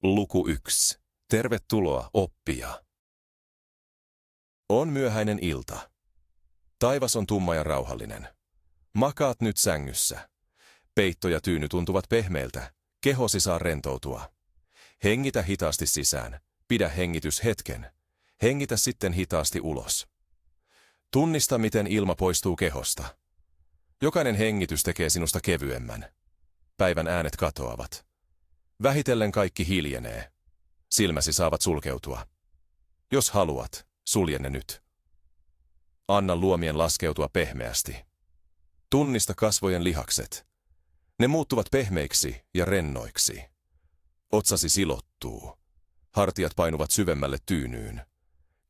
Luku 1. Tervetuloa, oppija. On myöhäinen ilta. Taivas on tumma ja rauhallinen. Makaat nyt sängyssä. Peitto ja tyyny tuntuvat pehmeiltä. Kehosi saa rentoutua. Hengitä hitaasti sisään. Pidä hengitys hetken. Hengitä sitten hitaasti ulos. Tunnista, miten ilma poistuu kehosta. Jokainen hengitys tekee sinusta kevyemmän. Päivän äänet katoavat. Vähitellen kaikki hiljenee. Silmäsi saavat sulkeutua. Jos haluat, sulje ne nyt. Anna luomien laskeutua pehmeästi. Tunnista kasvojen lihakset. Ne muuttuvat pehmeiksi ja rennoiksi. Otsasi silottuu. Hartiat painuvat syvemmälle tyynyyn.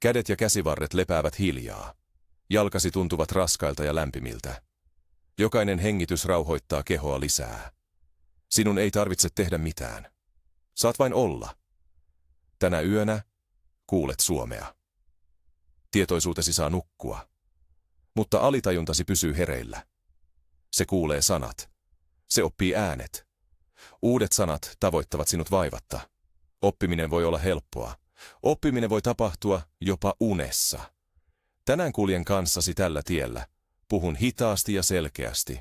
Kädet ja käsivarret lepäävät hiljaa. Jalkasi tuntuvat raskailta ja lämpimiltä. Jokainen hengitys rauhoittaa kehoa lisää. Sinun ei tarvitse tehdä mitään. Saat vain olla. Tänä yönä kuulet suomea. Tietoisuutesi saa nukkua. Mutta alitajuntasi pysyy hereillä. Se kuulee sanat. Se oppii äänet. Uudet sanat tavoittavat sinut vaivatta. Oppiminen voi olla helppoa. Oppiminen voi tapahtua jopa unessa. Tänään kuljen kanssasi tällä tiellä. Puhun hitaasti ja selkeästi.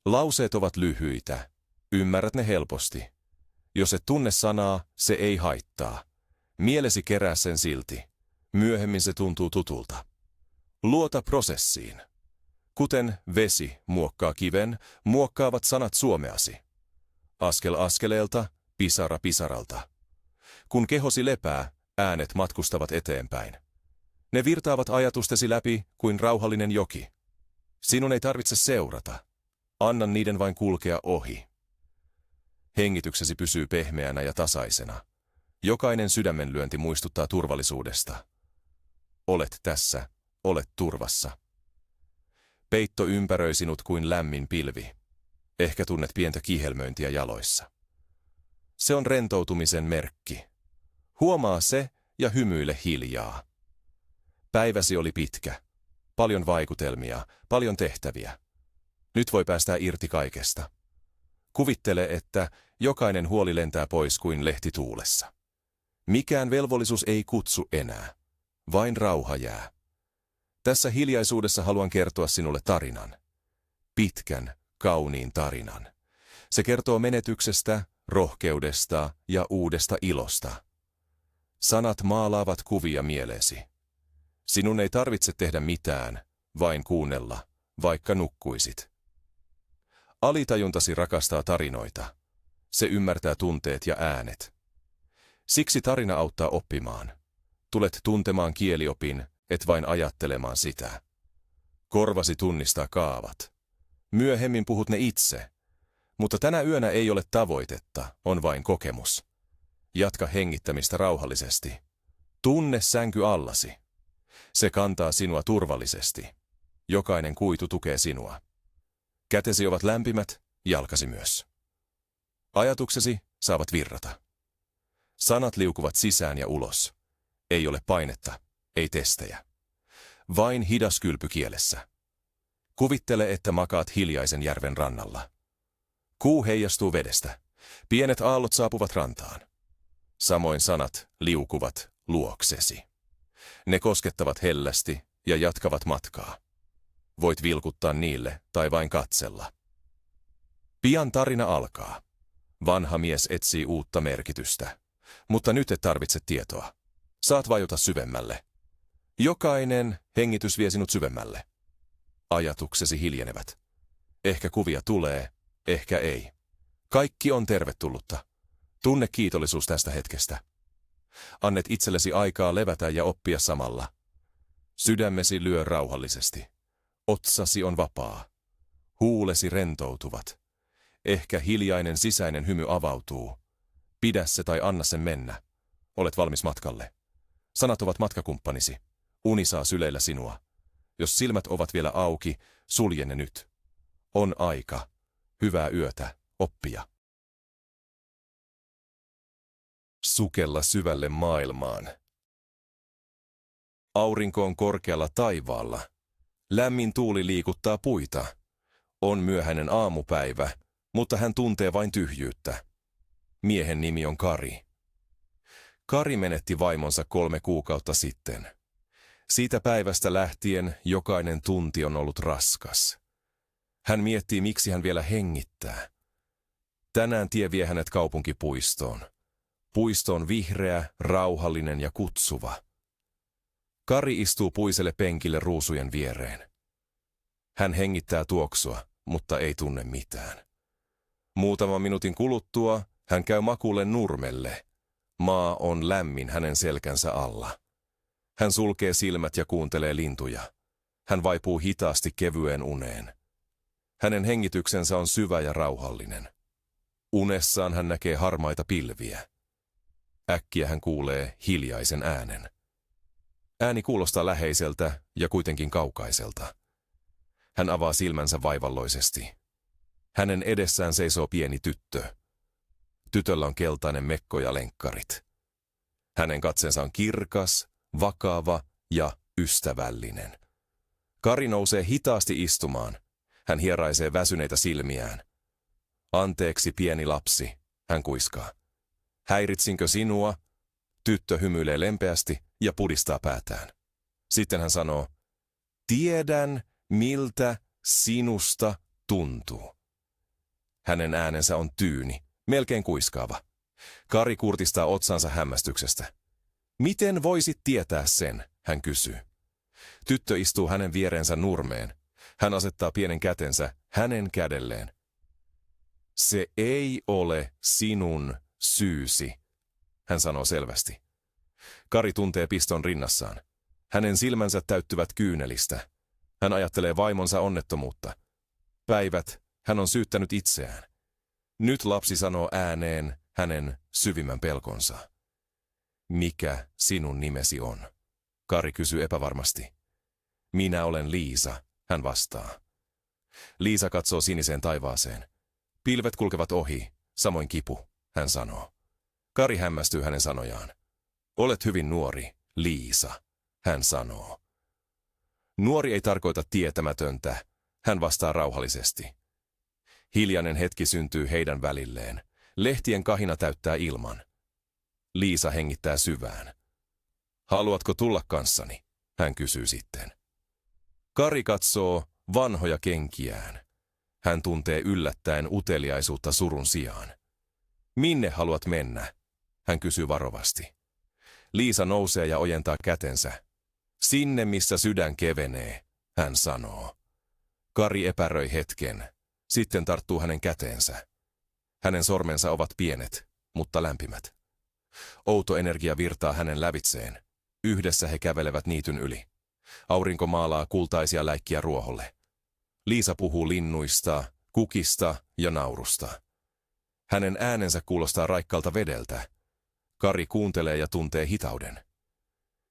Lauseet ovat lyhyitä. Ymmärrät ne helposti. Jos et tunne sanaa, se ei haittaa. Mielesi kerää sen silti. Myöhemmin se tuntuu tutulta. Luota prosessiin. Kuten vesi muokkaa kiven, muokkaavat sanat suomeasi. Askel askeleelta, pisara pisaralta. Kun kehosi lepää, äänet matkustavat eteenpäin. Ne virtaavat ajatustesi läpi kuin rauhallinen joki. Sinun ei tarvitse seurata. Anna niiden vain kulkea ohi. Hengityksesi pysyy pehmeänä ja tasaisena. Jokainen sydämenlyönti muistuttaa turvallisuudesta. Olet tässä, olet turvassa. Peitto ympäröi sinut kuin lämmin pilvi. Ehkä tunnet pientä kihelmöintiä jaloissa. Se on rentoutumisen merkki. Huomaa se ja hymyile hiljaa. Päiväsi oli pitkä. Paljon vaikutelmia, paljon tehtäviä. Nyt voi päästää irti kaikesta. Kuvittele, että jokainen huoli lentää pois kuin lehti tuulessa. Mikään velvollisuus ei kutsu enää. Vain rauha jää. Tässä hiljaisuudessa haluan kertoa sinulle tarinan. Pitkän, kauniin tarinan. Se kertoo menetyksestä, rohkeudesta ja uudesta ilosta. Sanat maalaavat kuvia mieleesi. Sinun ei tarvitse tehdä mitään, vain kuunnella, vaikka nukkuisit. Alitajuntasi rakastaa tarinoita. Se ymmärtää tunteet ja äänet. Siksi tarina auttaa oppimaan. Tulet tuntemaan kieliopin, et vain ajattelemaan sitä. Korvasi tunnistaa kaavat. Myöhemmin puhut ne itse. Mutta tänä yönä ei ole tavoitetta, on vain kokemus. Jatka hengittämistä rauhallisesti. Tunne sänky allasi. Se kantaa sinua turvallisesti. Jokainen kuitu tukee sinua. Kätesi ovat lämpimät, jalkasi myös. Ajatuksesi saavat virrata. Sanat liukuvat sisään ja ulos. Ei ole painetta, ei testejä. Vain hidas kylpy kielessä. Kuvittele, että makaat hiljaisen järven rannalla. Kuu heijastuu vedestä. Pienet aallot saapuvat rantaan. Samoin sanat liukuvat luoksesi. Ne koskettavat hellästi ja jatkavat matkaa. Voit vilkuttaa niille tai vain katsella. Pian tarina alkaa. Vanha mies etsii uutta merkitystä. Mutta nyt et tarvitse tietoa. Saat vajuta syvemmälle. Jokainen hengitys vie sinut syvemmälle. Ajatuksesi hiljenevät. Ehkä kuvia tulee, ehkä ei. Kaikki on tervetullutta. Tunne kiitollisuus tästä hetkestä. Annet itsellesi aikaa levätä ja oppia samalla. Sydämesi lyö rauhallisesti. Otsasi on vapaa. Huulesi rentoutuvat. Ehkä hiljainen sisäinen hymy avautuu. Pidä se tai anna sen mennä. Olet valmis matkalle. Sanat ovat matkakumppanisi. Uni saa syleillä sinua. Jos silmät ovat vielä auki, sulje ne nyt. On aika. Hyvää yötä, oppija. Sukella syvälle maailmaan. Aurinko on korkealla taivaalla. Lämmin tuuli liikuttaa puita. On myöhäinen aamupäivä, mutta hän tuntee vain tyhjyyttä. Miehen nimi on Kari. Kari menetti vaimonsa 3 kuukautta sitten. Siitä päivästä lähtien jokainen tunti on ollut raskas. Hän miettii, miksi hän vielä hengittää. Tänään tie vie hänet kaupunkipuistoon. Puisto on vihreä, rauhallinen ja kutsuva. Kari istuu puiselle penkille ruusujen viereen. Hän hengittää tuoksua, mutta ei tunne mitään. Muutaman minuutin kuluttua hän käy makuulle nurmelle. Maa on lämmin hänen selkänsä alla. Hän sulkee silmät ja kuuntelee lintuja. Hän vaipuu hitaasti kevyeen uneen. Hänen hengityksensä on syvä ja rauhallinen. Unessaan hän näkee harmaita pilviä. Äkkiä hän kuulee hiljaisen äänen. Ääni kuulostaa läheiseltä ja kuitenkin kaukaiselta. Hän avaa silmänsä vaivalloisesti. Hänen edessään seisoo pieni tyttö. Tytöllä on keltainen mekko ja lenkkarit. Hänen katseensa on kirkas, vakava ja ystävällinen. Kari nousee hitaasti istumaan. Hän hieraisee väsyneitä silmiään. Anteeksi, pieni lapsi, hän kuiskaa. Häiritsinkö sinua? Tyttö hymyilee lempeästi ja pudistaa päätään. Sitten hän sanoo, tiedän, miltä sinusta tuntuu. Hänen äänensä on tyyni, melkein kuiskaava. Kari kurtistaa otsansa hämmästyksestä. Miten voisit tietää sen, hän kysyy. Tyttö istuu hänen viereensä nurmeen. Hän asettaa pienen kätensä hänen kädelleen. Se ei ole sinun syysi, hän sanoo selvästi. Kari tuntee piston rinnassaan. Hänen silmänsä täyttyvät kyynelistä. Hän ajattelee vaimonsa onnettomuutta. Päivät hän on syyttänyt itseään. Nyt lapsi sanoo ääneen hänen syvimmän pelkonsa. Mikä sinun nimesi on? Kari kysyy epävarmasti. Minä olen Liisa, hän vastaa. Liisa katsoo siniseen taivaaseen. Pilvet kulkevat ohi, samoin kipu, hän sanoo. Kari hämmästyy hänen sanojaan. Olet hyvin nuori, Liisa, hän sanoo. Nuori ei tarkoita tietämätöntä, hän vastaa rauhallisesti. Hiljainen hetki syntyy heidän välilleen. Lehtien kahina täyttää ilman. Liisa hengittää syvään. Haluatko tulla kanssani? Hän kysyy sitten. Kari katsoo vanhoja kenkiään. Hän tuntee yllättäen uteliaisuutta surun sijaan. Minne haluat mennä? Hän kysyy varovasti. Liisa nousee ja ojentaa kätensä. Sinne, missä sydän kevenee, hän sanoo. Kari epäröi hetken. Sitten tarttuu hänen käteensä. Hänen sormensa ovat pienet, mutta lämpimät. Outo energia virtaa hänen lävitseen. Yhdessä he kävelevät niityn yli. Aurinko maalaa kultaisia läikkiä ruoholle. Liisa puhuu linnuista, kukista ja naurusta. Hänen äänensä kuulostaa raikkaalta vedeltä. Kari kuuntelee ja tuntee hitauden.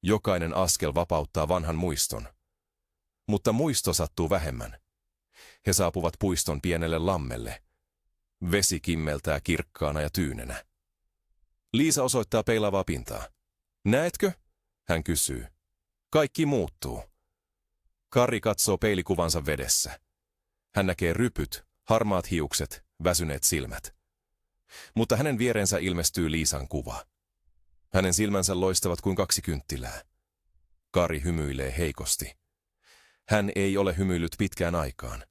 Jokainen askel vapauttaa vanhan muiston. Mutta muisto sattuu vähemmän. He saapuvat puiston pienelle lammelle. Vesi kimmeltää kirkkaana ja tyynenä. Liisa osoittaa peilaavaa pintaa. Näetkö? Hän kysyy. Kaikki muuttuu. Kari katsoo peilikuvansa vedessä. Hän näkee rypyt, harmaat hiukset, väsyneet silmät. Mutta hänen viereensä ilmestyy Liisan kuva. Hänen silmänsä loistavat kuin 2 kynttilää. Kari hymyilee heikosti. Hän ei ole hymyillyt pitkään aikaan.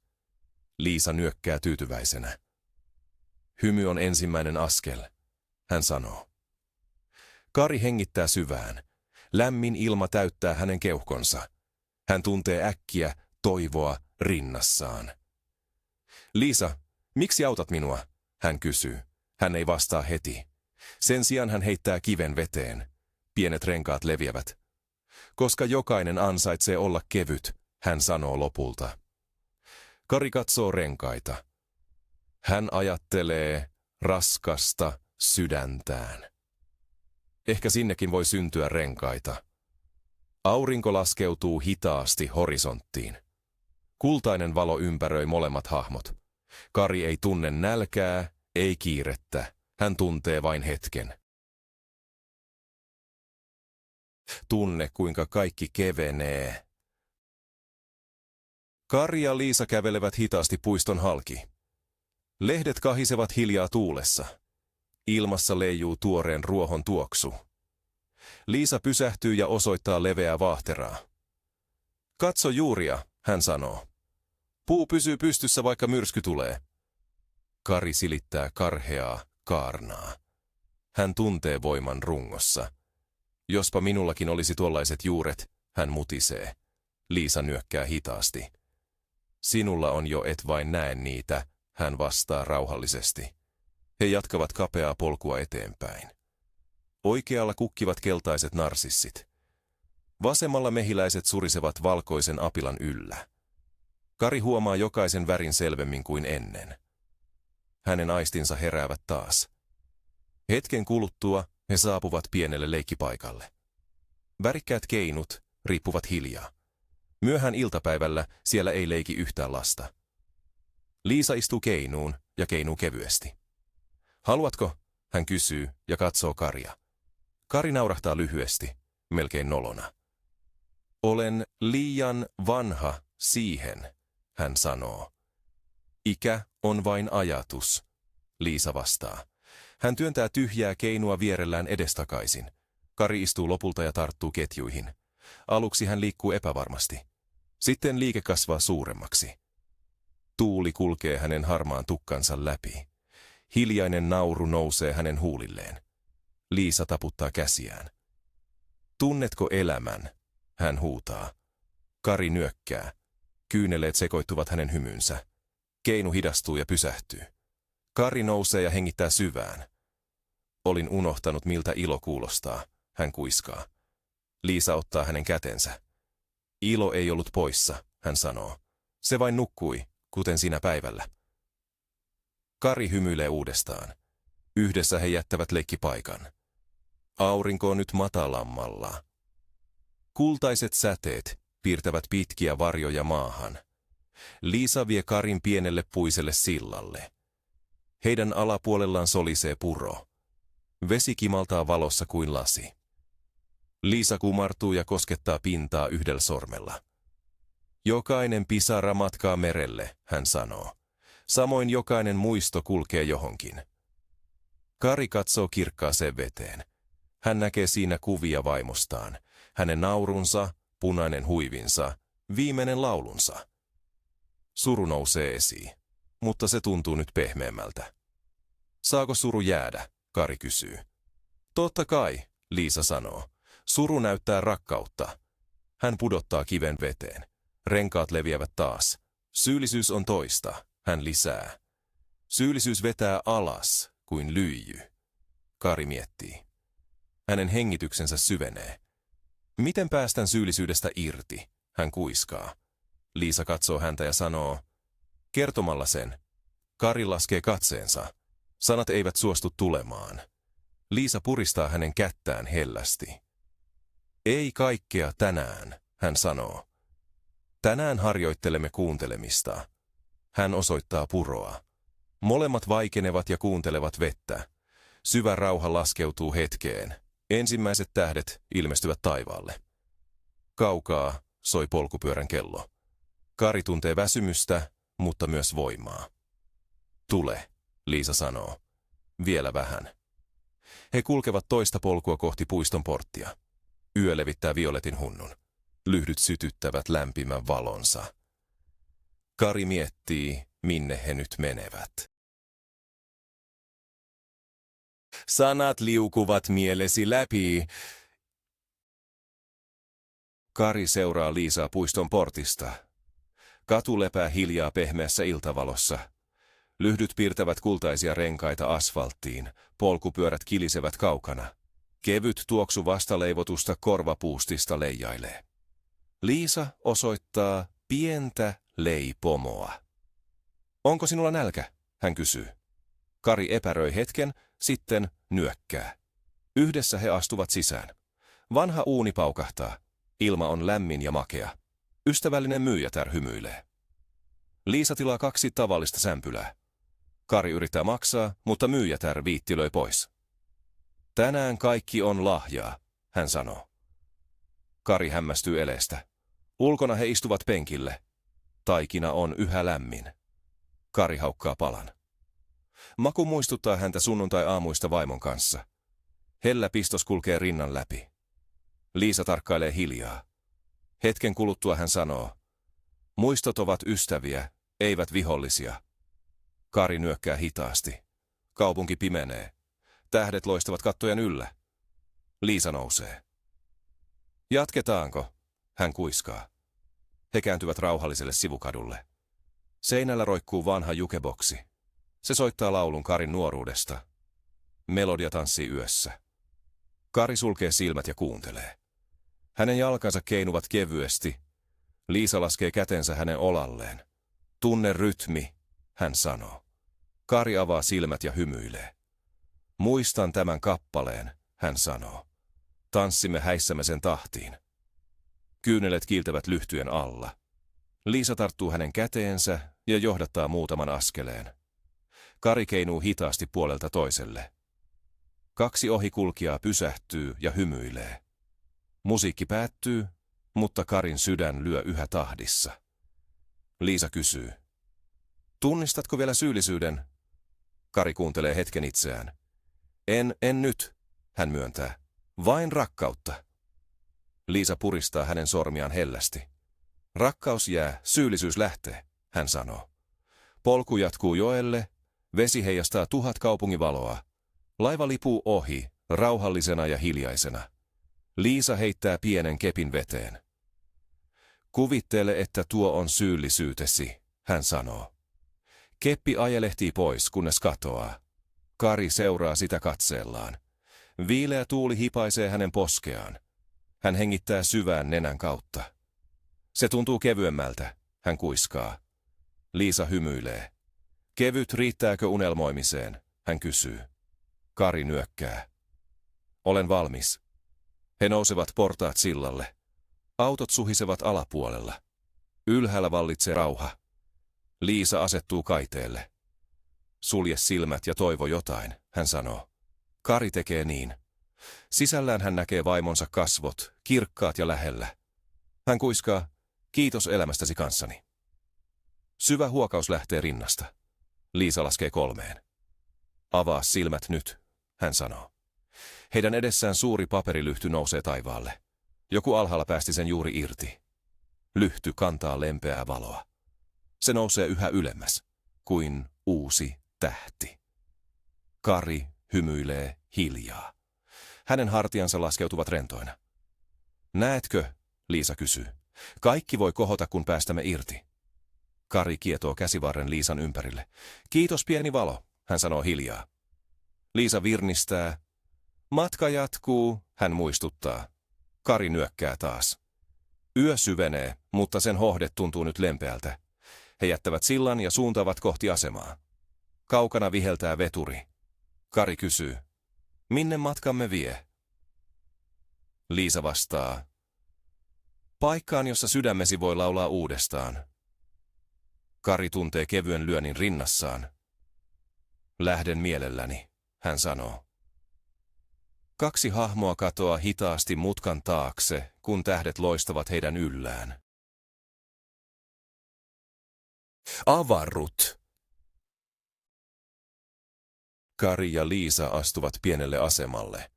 Liisa nyökkää tyytyväisenä. Hymy on ensimmäinen askel, hän sanoo. Kari hengittää syvään. Lämmin ilma täyttää hänen keuhkonsa. Hän tuntee äkkiä toivoa rinnassaan. Liisa, miksi autat minua? Hän kysyy. Hän ei vastaa heti. Sen sijaan hän heittää kiven veteen. Pienet renkaat leviävät. Koska jokainen ansaitsee olla kevyt, hän sanoo lopulta. Kari katsoo renkaita. Hän ajattelee raskasta sydäntään. Ehkä sinnekin voi syntyä renkaita. Aurinko laskeutuu hitaasti horisonttiin. Kultainen valo ympäröi molemmat hahmot. Kari ei tunne nälkää, ei kiirettä. Hän tuntee vain hetken. Tunne, kuinka kaikki kevenee. Kari ja Liisa kävelevät hitaasti puiston halki. Lehdet kahisevat hiljaa tuulessa. Ilmassa leijuu tuoreen ruohon tuoksu. Liisa pysähtyy ja osoittaa leveää vaahteraa. Katso juuria, hän sanoo. Puu pysyy pystyssä, vaikka myrsky tulee. Kari silittää karheaa kaarnaa. Hän tuntee voiman rungossa. Jospa minullakin olisi tuollaiset juuret, hän mutisee. Liisa nyökkää hitaasti. Sinulla on jo, et vain näe niitä, hän vastaa rauhallisesti. He jatkavat kapeaa polkua eteenpäin. Oikealla kukkivat keltaiset narsissit. Vasemmalla mehiläiset surisevat valkoisen apilan yllä. Kari huomaa jokaisen värin selvemmin kuin ennen. Hänen aistinsa heräävät taas. Hetken kuluttua he saapuvat pienelle leikkipaikalle. Värikkäät keinut riippuvat hiljaa. Myöhään iltapäivällä siellä ei leiki yhtään lasta. Liisa istuu keinuun ja keinuu kevyesti. Haluatko? Hän kysyy ja katsoo Karia. Kari naurahtaa lyhyesti, melkein nolona. Olen liian vanha siihen, hän sanoo. Ikä on vain ajatus, Liisa vastaa. Hän työntää tyhjää keinua vierellään edestakaisin. Kari istuu lopulta ja tarttuu ketjuihin. Aluksi hän liikkuu epävarmasti. Sitten liike kasvaa suuremmaksi. Tuuli kulkee hänen harmaan tukkansa läpi. Hiljainen nauru nousee hänen huulilleen. Liisa taputtaa käsiään. Tunnetko elämän? Hän huutaa. Kari nyökkää. Kyyneleet sekoittuvat hänen hymynsä. Keinu hidastuu ja pysähtyy. Kari nousee ja hengittää syvään. Olin unohtanut, miltä ilo kuulostaa, hän kuiskaa. Liisa ottaa hänen kätensä. Ilo ei ollut poissa, hän sanoo. Se vain nukkui, kuten sinä päivällä. Kari hymyilee uudestaan. Yhdessä he jättävät leikkipaikan. Aurinko on nyt matalammalla. Kultaiset säteet piirtävät pitkiä varjoja maahan. Liisa vie Karin pienelle puiselle sillalle. Heidän alapuolellaan solisee puro. Vesi kimaltaa valossa kuin lasi. Liisa kumartuu ja koskettaa pintaa yhdellä sormella. Jokainen pisara matkaa merelle, hän sanoo. Samoin jokainen muisto kulkee johonkin. Kari katsoo kirkkaaseen veteen. Hän näkee siinä kuvia vaimostaan. Hänen naurunsa, punainen huivinsa, viimeinen laulunsa. Suru nousee esiin, mutta se tuntuu nyt pehmeämmältä. Saako suru jäädä? Kari kysyy. Totta kai, Liisa sanoo. Suru näyttää rakkautta. Hän pudottaa kiven veteen. Renkaat leviävät taas. Syyllisyys on toista, hän lisää. Syyllisyys vetää alas kuin lyijy. Kari miettii. Hänen hengityksensä syvenee. Miten päästään syyllisyydestä irti? Hän kuiskaa. Liisa katsoo häntä ja sanoo, kertomalla sen. Kari laskee katseensa. Sanat eivät suostu tulemaan. Liisa puristaa hänen kättään hellästi. Ei kaikkea tänään, hän sanoo. Tänään harjoittelemme kuuntelemista. Hän osoittaa puroa. Molemmat vaikenevat ja kuuntelevat vettä. Syvä rauha laskeutuu hetkeen. Ensimmäiset tähdet ilmestyvät taivaalle. Kaukaa soi polkupyörän kello. Kari tuntee väsymystä, mutta myös voimaa. Tule, Liisa sanoo. Vielä vähän. He kulkevat toista polkua kohti puiston porttia. Yö levittää violetin hunnun. Lyhdyt sytyttävät lämpimän valonsa. Kari miettii, minne he nyt menevät. Sanat liukuvat mielesi läpi. Kari seuraa Liisaa puiston portista. Katu lepää hiljaa pehmeässä iltavalossa. Lyhdyt piirtävät kultaisia renkaita asfalttiin, polkupyörät kilisevät kaukana. Kevyt tuoksu vastaleivotusta korvapuustista leijailee. Liisa osoittaa pientä leipomoa. Onko sinulla nälkä? Hän kysyy. Kari epäröi hetken, sitten nyökkää. Yhdessä he astuvat sisään. Vanha uuni paukahtaa. Ilma on lämmin ja makea. Ystävällinen myyjätär hymyilee. Liisa tilaa 2 tavallista sämpylää. Kari yrittää maksaa, mutta myyjätär viittilöi pois. Tänään kaikki on lahjaa, hän sanoo. Kari hämmästyy eleestä. Ulkona he istuvat penkille. Taikina on yhä lämmin. Kari haukkaa palan. Maku muistuttaa häntä sunnuntai-aamuista vaimon kanssa. Hellä pistos kulkee rinnan läpi. Liisa tarkkailee hiljaa. Hetken kuluttua hän sanoo, muistot ovat ystäviä, eivät vihollisia. Kari nyökkää hitaasti. Kaupunki pimenee. Tähdet loistavat kattojen yllä. Liisa nousee. Jatketaanko? Hän kuiskaa. He kääntyvät rauhalliselle sivukadulle. Seinällä roikkuu vanha jukeboksi. Se soittaa laulun Karin nuoruudesta. Melodia tanssii yössä. Kari sulkee silmät ja kuuntelee. Hänen jalkansa keinuvat kevyesti. Liisa laskee kätensä hänen olalleen. Tunne rytmi, hän sanoo. Kari avaa silmät ja hymyilee. Muistan tämän kappaleen, hän sanoo. Tanssimme häissämme sen tahtiin. Kyynelet kiiltävät lyhtyen alla. Liisa tarttuu hänen käteensä ja johdattaa muutaman askeleen. Kari keinuu hitaasti puolelta toiselle. 2 ohikulkijaa pysähtyy ja hymyilee. Musiikki päättyy, mutta Karin sydän lyö yhä tahdissa. Liisa kysyy. Tunnistatko vielä syyllisyyden? Kari kuuntelee hetken itseään. En nyt, hän myöntää. Vain rakkautta. Liisa puristaa hänen sormiaan hellästi. Rakkaus jää, syyllisyys lähtee, hän sanoo. Polku jatkuu joelle, vesi heijastaa 1000 kaupungin valoa. Laiva lipuu ohi, rauhallisena ja hiljaisena. Liisa heittää pienen kepin veteen. Kuvittele, että tuo on syyllisyytesi, hän sanoo. Keppi ajelehtii pois, kunnes katoaa. Kari seuraa sitä katseellaan. Viileä tuuli hipaisee hänen poskeaan. Hän hengittää syvään nenän kautta. Se tuntuu kevyemmältä, hän kuiskaa. Liisa hymyilee. Kevyt riittääkö unelmoimiseen, hän kysyy. Kari nyökkää. Olen valmis. He nousevat portaat sillalle. Autot suhisevat alapuolella. Ylhäällä vallitsee rauha. Liisa asettuu kaiteelle. Sulje silmät ja toivo jotain, hän sanoo. Kari tekee niin. Sisällään hän näkee vaimonsa kasvot, kirkkaat ja lähellä. Hän kuiskaa, kiitos elämästäsi kanssani. Syvä huokaus lähtee rinnasta. Liisa laskee 3. Avaa silmät nyt, hän sanoo. Heidän edessään suuri paperilyhty nousee taivaalle. Joku alhaalla päästi sen juuri irti. Lyhty kantaa lempeää valoa. Se nousee yhä ylemmäs, kuin uusi tähti. Kari hymyilee hiljaa. Hänen hartiansa laskeutuvat rentoina. Näetkö, Liisa kysyy. Kaikki voi kohota, kun päästämme irti. Kari kietoo käsivarren Liisan ympärille. Kiitos pieni valo, hän sanoo hiljaa. Liisa virnistää. Matka jatkuu, hän muistuttaa. Kari nyökkää taas. Yö syvenee, mutta sen hohde tuntuu nyt lempeältä. He jättävät sillan ja suuntaavat kohti asemaa. Kaukana viheltää veturi. Kari kysyy. Minne matkamme vie? Liisa vastaa. Paikkaan, jossa sydämesi voi laulaa uudestaan. Kari tuntee kevyen lyönnin rinnassaan. Lähden mielelläni, hän sanoo. 2 hahmoa katoaa hitaasti mutkan taakse, kun tähdet loistavat heidän yllään. Avarrut. Kari ja Liisa astuvat pienelle asemalle.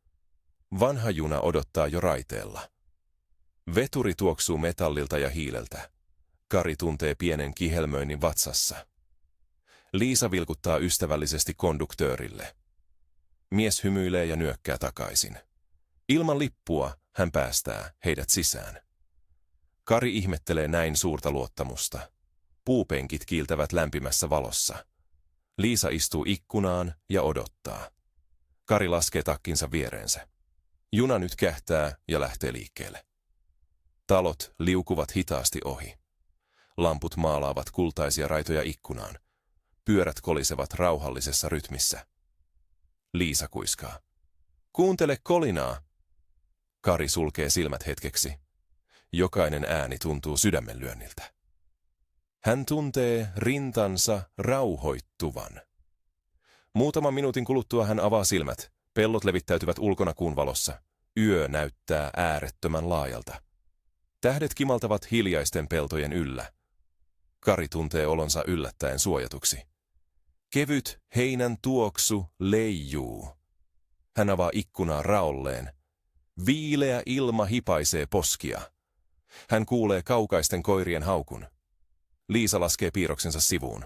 Vanha juna odottaa jo raiteella. Veturi tuoksuu metallilta ja hiileltä. Kari tuntee pienen kihelmöinnin vatsassa. Liisa vilkuttaa ystävällisesti konduktöörille. Mies hymyilee ja nyökkää takaisin. Ilman lippua hän päästää heidät sisään. Kari ihmettelee näin suurta luottamusta. Puupenkit kiiltävät lämpimässä valossa. Liisa istuu ikkunaan ja odottaa. Kari laskee takkinsa viereensä. Juna nyt kähtää ja lähtee liikkeelle. Talot liukuvat hitaasti ohi. Lamput maalaavat kultaisia raitoja ikkunaan. Pyörät kolisevat rauhallisessa rytmissä. Liisa kuiskaa. Kuuntele kolinaa. Kari sulkee silmät hetkeksi. Jokainen ääni tuntuu sydämenlyönniltä. Hän tuntee rintansa rauhoittuvan. Muutaman minuutin kuluttua hän avaa silmät. Pellot levittäytyvät ulkona kuun valossa. Yö näyttää äärettömän laajalta. Tähdet kimaltavat hiljaisten peltojen yllä. Kari tuntee olonsa yllättäen suojatuksi. Kevyt heinän tuoksu leijuu. Hän avaa ikkunaa raolleen. Viileä ilma hipaisee poskia. Hän kuulee kaukaisten koirien haukun. Liisa laskee piirroksensa sivuun.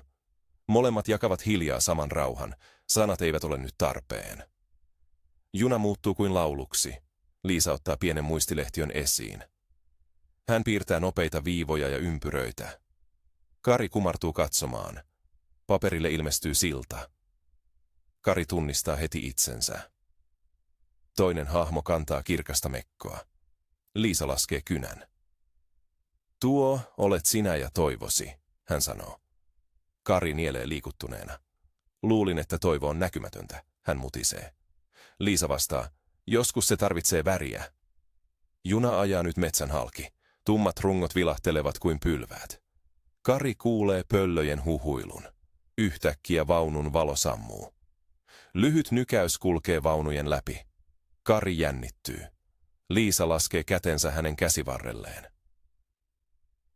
Molemmat jakavat hiljaa saman rauhan. Sanat eivät ole nyt tarpeen. Juna muuttuu kuin lauluksi. Liisa ottaa pienen muistilehtiön esiin. Hän piirtää nopeita viivoja ja ympyröitä. Kari kumartuu katsomaan. Paperille ilmestyy silta. Kari tunnistaa heti itsensä. Toinen hahmo kantaa kirkasta mekkoa. Liisa laskee kynän. Tuo olet sinä ja Toivosi, hän sanoo. Kari nielee liikuttuneena. Luulin, että Toivo on näkymätöntä, hän mutisee. Liisa vastaa, joskus se tarvitsee väriä. Juna ajaa nyt metsän halki. Tummat rungot vilahtelevat kuin pylväät. Kari kuulee pöllöjen huhuilun. Yhtäkkiä vaunun valo sammuu. Lyhyt nykäys kulkee vaunujen läpi. Kari jännittyy. Liisa laskee kätensä hänen käsivarrelleen.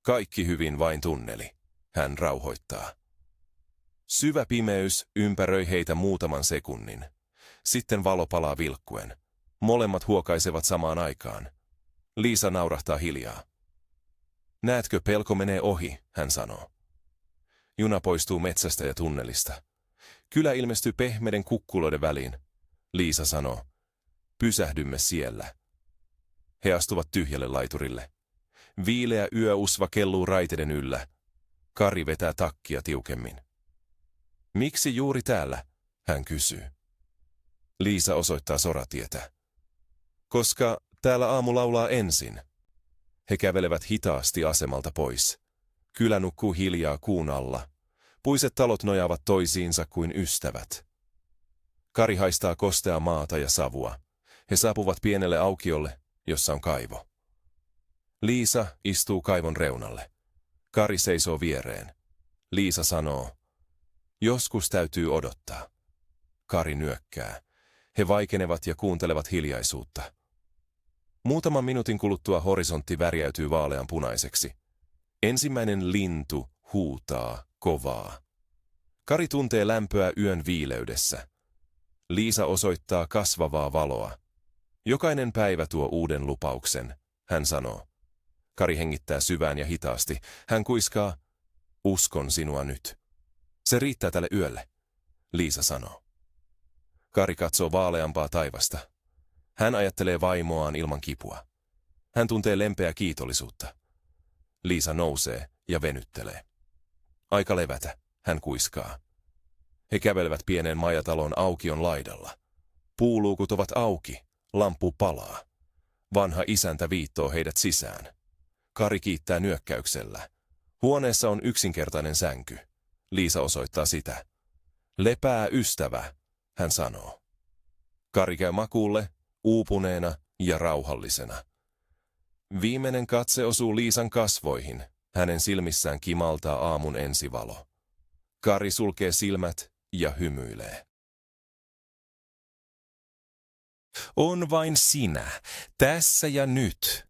Kaikki hyvin, vain tunneli. Hän rauhoittaa. Syvä pimeys ympäröi heitä muutaman sekunnin. Sitten valo palaa vilkkuen. Molemmat huokaisevat samaan aikaan. Liisa naurahtaa hiljaa. Näetkö, pelko menee ohi, hän sanoo. Juna poistuu metsästä ja tunnelista. Kylä ilmestyy pehmeiden kukkuloiden väliin. Liisa sanoo, pysähdymme siellä. He astuvat tyhjälle laiturille. Viileä yöusva kelluu raiteiden yllä. Kari vetää takkia tiukemmin. Miksi juuri täällä, hän kysyy. Liisa osoittaa soratietä. Koska täällä aamu laulaa ensin. He kävelevät hitaasti asemalta pois. Kylä nukkuu hiljaa kuun alla. Puiset talot nojaavat toisiinsa kuin ystävät. Kari haistaa kosteaa maata ja savua. He saapuvat pienelle aukiolle, jossa on kaivo. Liisa istuu kaivon reunalle. Kari seisoo viereen. Liisa sanoo, joskus täytyy odottaa. Kari nyökkää. He vaikenevat ja kuuntelevat hiljaisuutta. Muutaman minuutin kuluttua horisontti värjäytyy vaalean punaiseksi. Ensimmäinen lintu huutaa kovaa. Kari tuntee lämpöä yön viileydessä. Liisa osoittaa kasvavaa valoa. Jokainen päivä tuo uuden lupauksen, hän sanoo. Kari hengittää syvään ja hitaasti. Hän kuiskaa, uskon sinua nyt. Se riittää tälle yölle, Liisa sanoo. Kari katsoo vaaleampaa taivasta. Hän ajattelee vaimoaan ilman kipua. Hän tuntee lempeää kiitollisuutta. Liisa nousee ja venyttelee. Aika levätä, hän kuiskaa. He kävelevät pieneen majatalon aukion laidalla. Puuluukut ovat auki, lamppu palaa. Vanha isäntä viittoo heidät sisään. Kari kiittää nyökkäyksellä. Huoneessa on yksinkertainen sänky. Liisa osoittaa sitä. Lepää ystävä, hän sanoo. Kari käy makuulle, uupuneena ja rauhallisena. Viimeinen katse osuu Liisan kasvoihin. Hänen silmissään kimaltaa aamun ensivalo. Kari sulkee silmät ja hymyilee. On vain sinä, tässä ja nyt.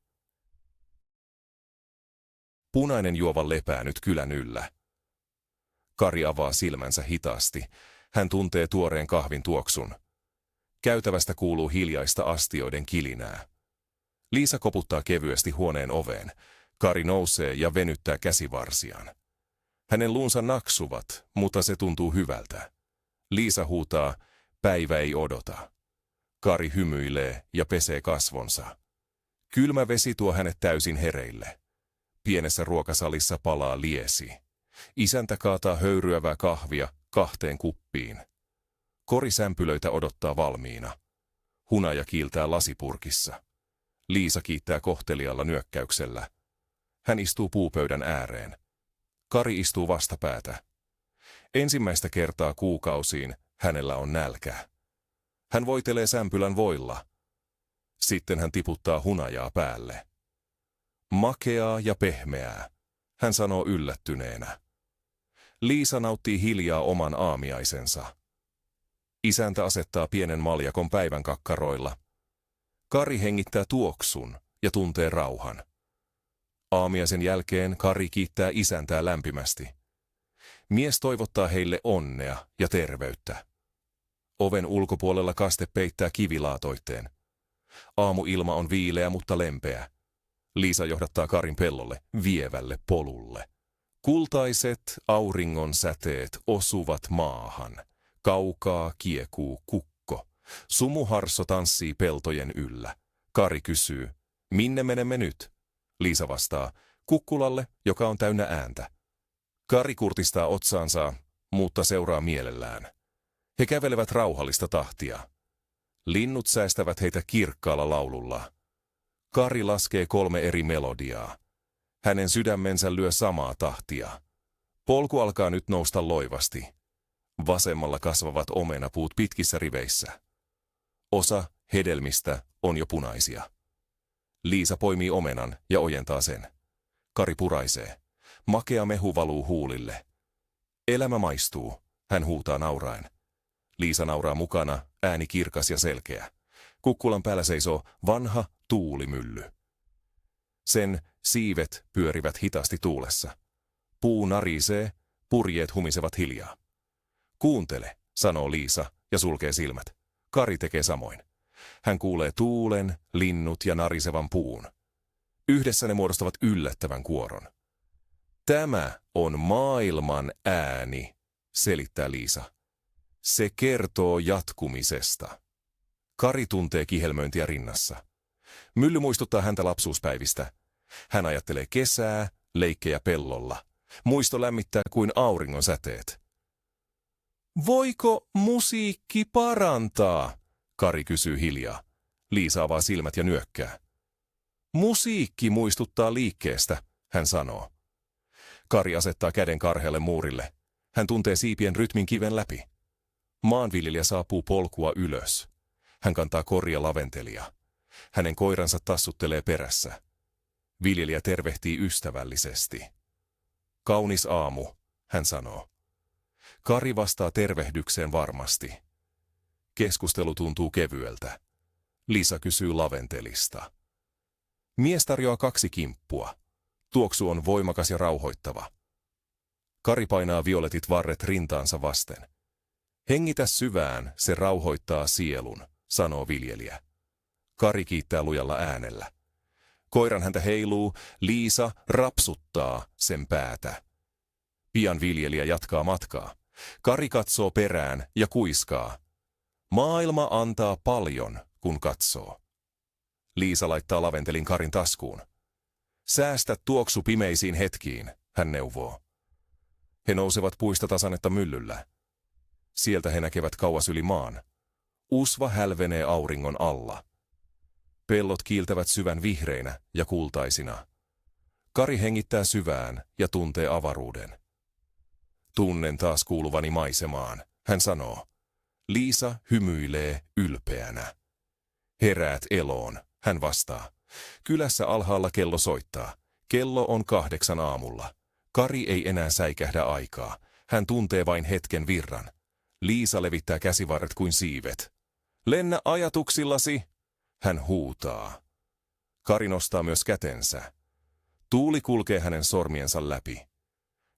Punainen juova lepää nyt kylän yllä. Kari avaa silmänsä hitaasti. Hän tuntee tuoreen kahvin tuoksun. Käytävästä kuuluu hiljaista astioiden kilinää. Liisa koputtaa kevyesti huoneen oveen. Kari nousee ja venyttää käsivarsiaan. Hänen luunsa naksuvat, mutta se tuntuu hyvältä. Liisa huutaa, päivä ei odota. Kari hymyilee ja pesee kasvonsa. Kylmä vesi tuo hänet täysin hereille. Pienessä ruokasalissa palaa liesi. Isäntä kaataa höyryävää kahvia 2 kuppiin. Korisämpylöitä odottaa valmiina. Hunaja kiiltää lasipurkissa. Liisa kiittää kohtelialla nyökkäyksellä. Hän istuu puupöydän ääreen. Kari istuu vastapäätä. Ensimmäistä kertaa kuukausiin hänellä on nälkä. Hän voitelee sämpylän voilla. Sitten hän tiputtaa hunajaa päälle. Makeaa ja pehmeää, hän sanoo yllättyneenä. Liisa nauttii hiljaa oman aamiaisensa. Isäntä asettaa pienen maljakon päivän kakkaroilla. Kari hengittää tuoksun ja tuntee rauhan. Aamiaisen jälkeen Kari kiittää isäntää lämpimästi. Mies toivottaa heille onnea ja terveyttä. Oven ulkopuolella kaste peittää kivilaatoitteen. Aamuilma on viileä, mutta lempeä. Liisa johdattaa Karin pellolle, vievälle polulle. Kultaiset auringon säteet osuvat maahan. Kaukaa kiekuu kukko. Sumuharso tanssii peltojen yllä. Kari kysyy, minne menemme nyt? Liisa vastaa, kukkulalle, joka on täynnä ääntä. Kari kurtistaa otsaansa, mutta seuraa mielellään. He kävelevät rauhallista tahtia. Linnut säästävät heitä kirkkaalla laululla. Kari laskee 3 eri melodiaa. Hänen sydämensä lyö samaa tahtia. Polku alkaa nyt nousta loivasti. Vasemmalla kasvavat omenapuut pitkissä riveissä. Osa hedelmistä on jo punaisia. Liisa poimii omenan ja ojentaa sen. Kari puraisee. Makea mehu valuu huulille. Elämä maistuu, hän huutaa nauraen. Liisa nauraa mukana, ääni kirkas ja selkeä. Kukkulan päällä seisoo vanha tuulimylly. Sen siivet pyörivät hitaasti tuulessa. Puu narisee, purjeet humisevat hiljaa. Kuuntele, sanoo Liisa ja sulkee silmät. Kari tekee samoin. Hän kuulee tuulen, linnut ja narisevan puun. Yhdessä ne muodostavat yllättävän kuoron. Tämä on maailman ääni, selittää Liisa. Se kertoo jatkumisesta. Kari tuntee kihelmöintiä rinnassa. Mylly muistuttaa häntä lapsuuspäivistä. Hän ajattelee kesää, leikkejä pellolla. Muisto lämmittää kuin auringon säteet. Voiko musiikki parantaa? Kari kysyy hiljaa. Liisa avaa silmät ja nyökkää. Musiikki muistuttaa liikkeestä, hän sanoo. Kari asettaa käden karhealle muurille. Hän tuntee siipien rytmin kiven läpi. Maanviljelijä saapuu polkua ylös. Hän kantaa koria laventelia. Hänen koiransa tassuttelee perässä. Viljelijä tervehtii ystävällisesti. Kaunis aamu, hän sanoo. Kari vastaa tervehdykseen varmasti. Keskustelu tuntuu kevyeltä. Liisa kysyy laventelista. Mies tarjoaa 2 kimppua. Tuoksu on voimakas ja rauhoittava. Kari painaa violetit varret rintaansa vasten. Hengitä syvään, se rauhoittaa sielun, sanoo viljelijä. Kari kiittää lujalla äänellä. Koiran häntä heiluu, Liisa rapsuttaa sen päätä. Pian viljelijä jatkaa matkaa. Kari katsoo perään ja kuiskaa. Maailma antaa paljon, kun katsoo. Liisa laittaa laventelin Karin taskuun. Säästä tuoksu pimeisiin hetkiin, hän neuvoo. He nousevat puista tasannetta myllyllä. Sieltä he näkevät kauas yli maan. Usva hälvenee auringon alla. Pellot kiiltävät syvän vihreinä ja kultaisina. Kari hengittää syvään ja tuntee avaruuden. Tunnen taas kuuluvani maisemaan, hän sanoo. Liisa hymyilee ylpeänä. Heräät eloon, hän vastaa. Kylässä alhaalla kello soittaa. Kello on 8 aamulla. Kari ei enää säikähdä aikaa. Hän tuntee vain hetken virran. Liisa levittää käsivarret kuin siivet. Lennä ajatuksillasi, hän huutaa. Kari nostaa myös kätensä. Tuuli kulkee hänen sormiensa läpi.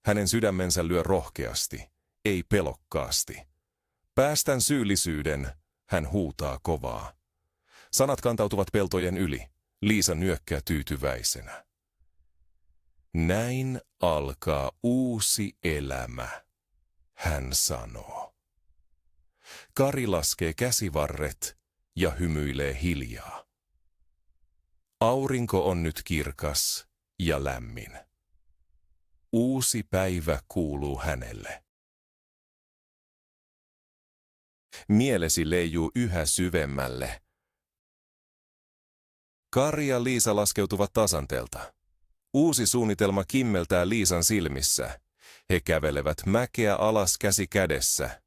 Hänen sydämensä lyö rohkeasti, ei pelokkaasti. Päästän syyllisyyden, hän huutaa kovaa. Sanat kantautuvat peltojen yli. Liisa nyökkää tyytyväisenä. Näin alkaa uusi elämä, hän sanoo. Kari laskee käsivarret ja hymyilee hiljaa. Aurinko on nyt kirkas ja lämmin. Uusi päivä kuuluu hänelle. Mielesi leijuu yhä syvemmälle. Kari ja Liisa laskeutuvat tasanteelta. Uusi suunnitelma kimmeltää Liisan silmissä. He kävelevät mäkeä alas käsi kädessä.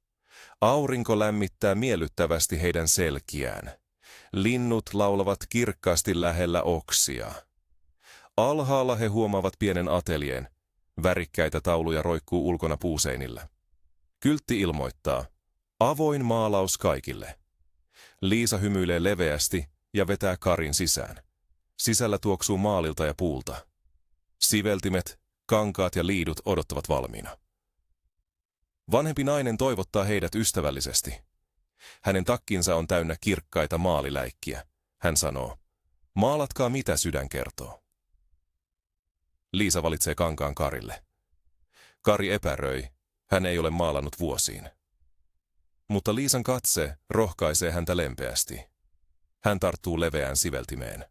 Aurinko lämmittää miellyttävästi heidän selkiään. Linnut laulavat kirkkaasti lähellä oksia. Alhaalla he huomaavat pienen ateljeen. Värikkäitä tauluja roikkuu ulkona puuseinillä. Kyltti ilmoittaa. Avoin maalaus kaikille. Liisa hymyilee leveästi ja vetää Karin sisään. Sisällä tuoksuu maalilta ja puulta. Siveltimet, kankaat ja liidut odottavat valmiina. Vanhempi nainen toivottaa heidät ystävällisesti. Hänen takkinsa on täynnä kirkkaita maaliläikkiä. hän sanoo. Maalatkaa mitä sydän kertoo. Liisa valitsee kankaan Karille. Kari epäröi, hän ei ole maalannut vuosiin. Mutta Liisan katse rohkaisee häntä lempeästi. Hän tarttuu leveään siveltimeen.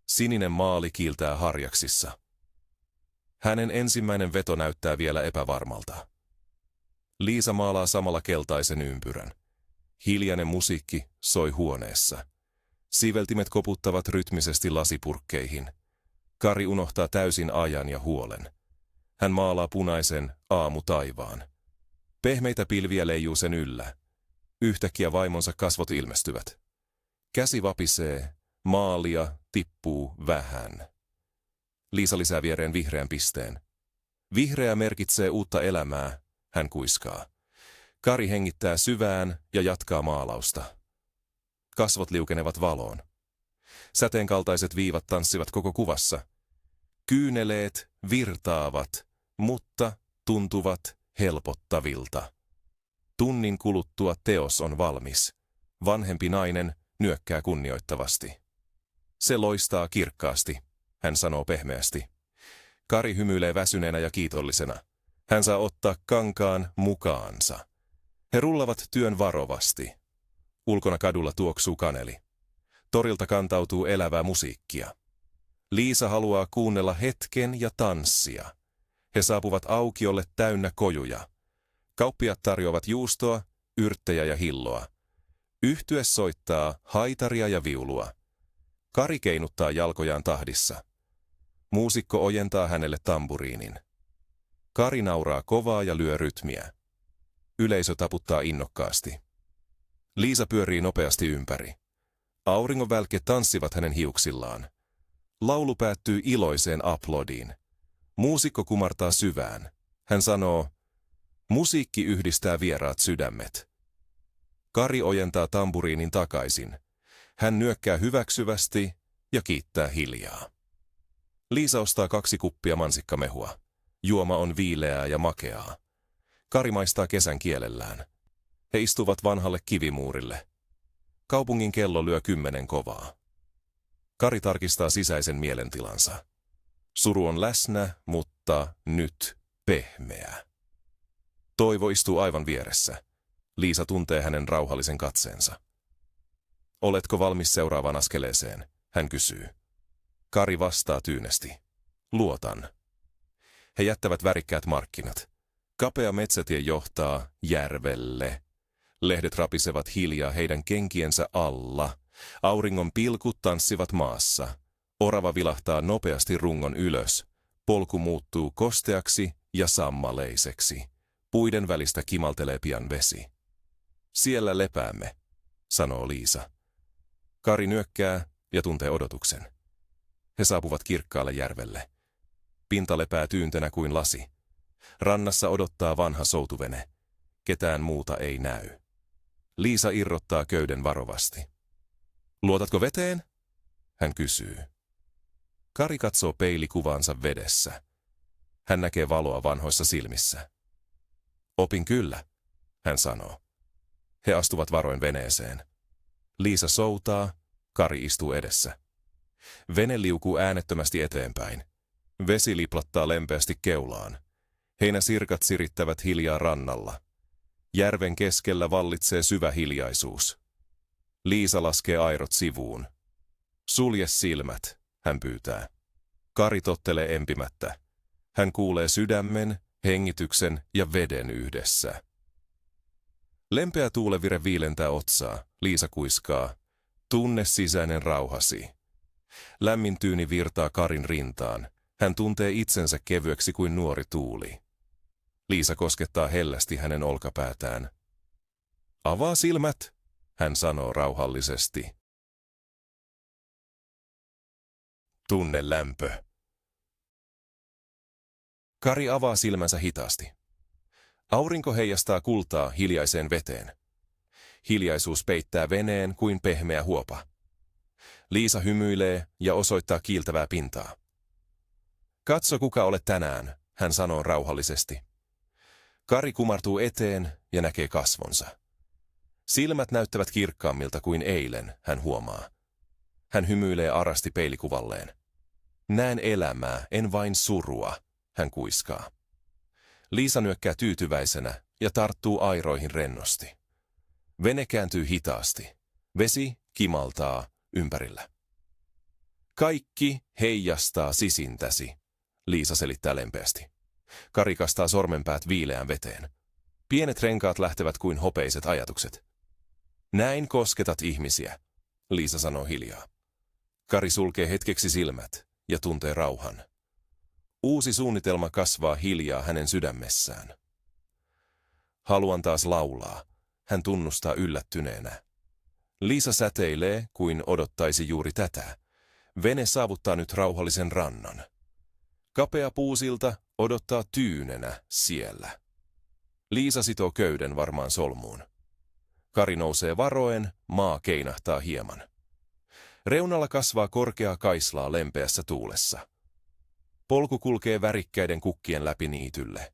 Sininen maali kiiltää harjaksissa. Hänen ensimmäinen veto näyttää vielä epävarmalta. Liisa maalaa samalla keltaisen ympyrän. Hiljainen musiikki soi huoneessa. Siveltimet koputtavat rytmisesti lasipurkkeihin. Kari unohtaa täysin ajan ja huolen. Hän maalaa punaisen aamutaivaan. Pehmeitä pilviä leijuu sen yllä. Yhtäkkiä vaimonsa kasvot ilmestyvät. Käsi vapisee, maalia tippuu vähän. Liisa lisää viereen vihreän pisteen. Vihreä merkitsee uutta elämää, hän kuiskaa. Kari hengittää syvään ja jatkaa maalausta. Kasvot liukenevat valoon. Säteenkaltaiset viivat tanssivat koko kuvassa. Kyyneleet virtaavat, mutta tuntuvat helpottavilta. Tunnin kuluttua teos on valmis. Vanhempi nainen nyökkää kunnioittavasti. Se loistaa kirkkaasti, hän sanoo pehmeästi. Kari hymyilee väsyneenä ja kiitollisena. Hän saa ottaa kankaan mukaansa. He rullavat työn varovasti. Ulkona kadulla tuoksuu kaneli. Torilta kantautuu elävää musiikkia. Liisa haluaa kuunnella hetken ja tanssia. He saapuvat aukiolle täynnä kojuja. Kauppiat tarjoavat juustoa, yrttejä ja hilloa. Yhtye soittaa haitaria ja viulua. Kari keinuttaa jalkojaan tahdissa. Muusikko ojentaa hänelle tamburiinin. Kari nauraa kovaa ja lyö rytmiä. Yleisö taputtaa innokkaasti. Liisa pyörii nopeasti ympäri. Auringonvälke tanssivat hänen hiuksillaan. Laulu päättyy iloiseen aplodiin. Muusikko kumartaa syvään. Hän sanoo, musiikki yhdistää vieraat sydämet. Kari ojentaa tamburiinin takaisin. Hän nyökkää hyväksyvästi ja kiittää hiljaa. Liisa ostaa 2 kuppia mansikkamehua. Juoma on viileää ja makeaa. Kari maistaa kesän kielellään. He istuvat vanhalle kivimuurille. Kaupungin kello lyö 10 kovaa. Kari tarkistaa sisäisen mielentilansa. Suru on läsnä, mutta nyt pehmeä. Toivo istuu aivan vieressä. Liisa tuntee hänen rauhallisen katseensa. Oletko valmis seuraavaan askeleeseen? Hän kysyy. Kari vastaa tyynesti. Luotan. He jättävät värikkäät markkinat. Kapea metsätie johtaa järvelle. Lehdet rapisevat hiljaa heidän kenkiensä alla. Auringon pilkut tanssivat maassa. Orava vilahtaa nopeasti rungon ylös. Polku muuttuu kosteaksi ja sammaleiseksi. Puiden välistä kimaltelee pian vesi. Siellä lepäämme, sanoo Liisa. Kari nyökkää ja tuntee odotuksen. He saapuvat kirkkaalle järvelle. Pinta lepää tyyntenä kuin lasi. Rannassa odottaa vanha soutuvene. Ketään muuta ei näy. Liisa irrottaa köyden varovasti. Luotatko veteen? Hän kysyy. Kari katsoo peilikuvaansa vedessä. Hän näkee valoa vanhoissa silmissä. Opin kyllä, hän sanoo. He astuvat varoin veneeseen. Liisa soutaa, Kari istuu edessä. Vene liukuu äänettömästi eteenpäin. Vesi liplattaa lempeästi keulaan. Heinäsirkat sirittävät hiljaa rannalla. Järven keskellä vallitsee syvä hiljaisuus. Liisa laskee airot sivuun. Sulje silmät, hän pyytää. Kari tottelee empimättä. Hän kuulee sydämen, hengityksen ja veden yhdessä. Lempeä tuulevire viilentää otsaa. Liisa kuiskaa. Tunne sisäinen rauhasi. Lämmin tyyni virtaa Karin rintaan. Hän tuntee itsensä kevyeksi kuin nuori tuuli. Liisa koskettaa hellästi hänen olkapäätään. Avaa silmät, hän sanoo rauhallisesti. Tunne lämpö. Kari avaa silmänsä hitaasti. Aurinko heijastaa kultaa hiljaiseen veteen. Hiljaisuus peittää veneen kuin pehmeä huopa. Liisa hymyilee ja osoittaa kiiltävää pintaa. Katso kuka olet tänään, hän sanoo rauhallisesti. Kari kumartuu eteen ja näkee kasvonsa. Silmät näyttävät kirkkaammilta kuin eilen, hän huomaa. Hän hymyilee arasti peilikuvalleen. Näen elämää, en vain surua, hän kuiskaa. Liisa nyökkää tyytyväisenä ja tarttuu airoihin rennosti. Vene kääntyy hitaasti. Vesi kimaltaa ympärillä. Kaikki heijastaa sisintäsi, Liisa selittää lempeästi. Kari kastaa sormenpäät viileään veteen. Pienet renkaat lähtevät kuin hopeiset ajatukset. Näin kosketat ihmisiä, Liisa sanoo hiljaa. Kari sulkee hetkeksi silmät ja tuntee rauhan. Uusi suunnitelma kasvaa hiljaa hänen sydämessään. Haluan taas laulaa, hän tunnustaa yllättyneenä. Liisa säteilee kuin odottaisi juuri tätä. Vene saavuttaa nyt rauhallisen rannan. Kapea puusilta odottaa tyynenä siellä. Liisa sitoo köyden varmaan solmuun. Kari nousee varoen, maa keinahtaa hieman. Reunalla kasvaa korkeaa kaislaa lempeässä tuulessa. Polku kulkee värikkäiden kukkien läpi niitylle.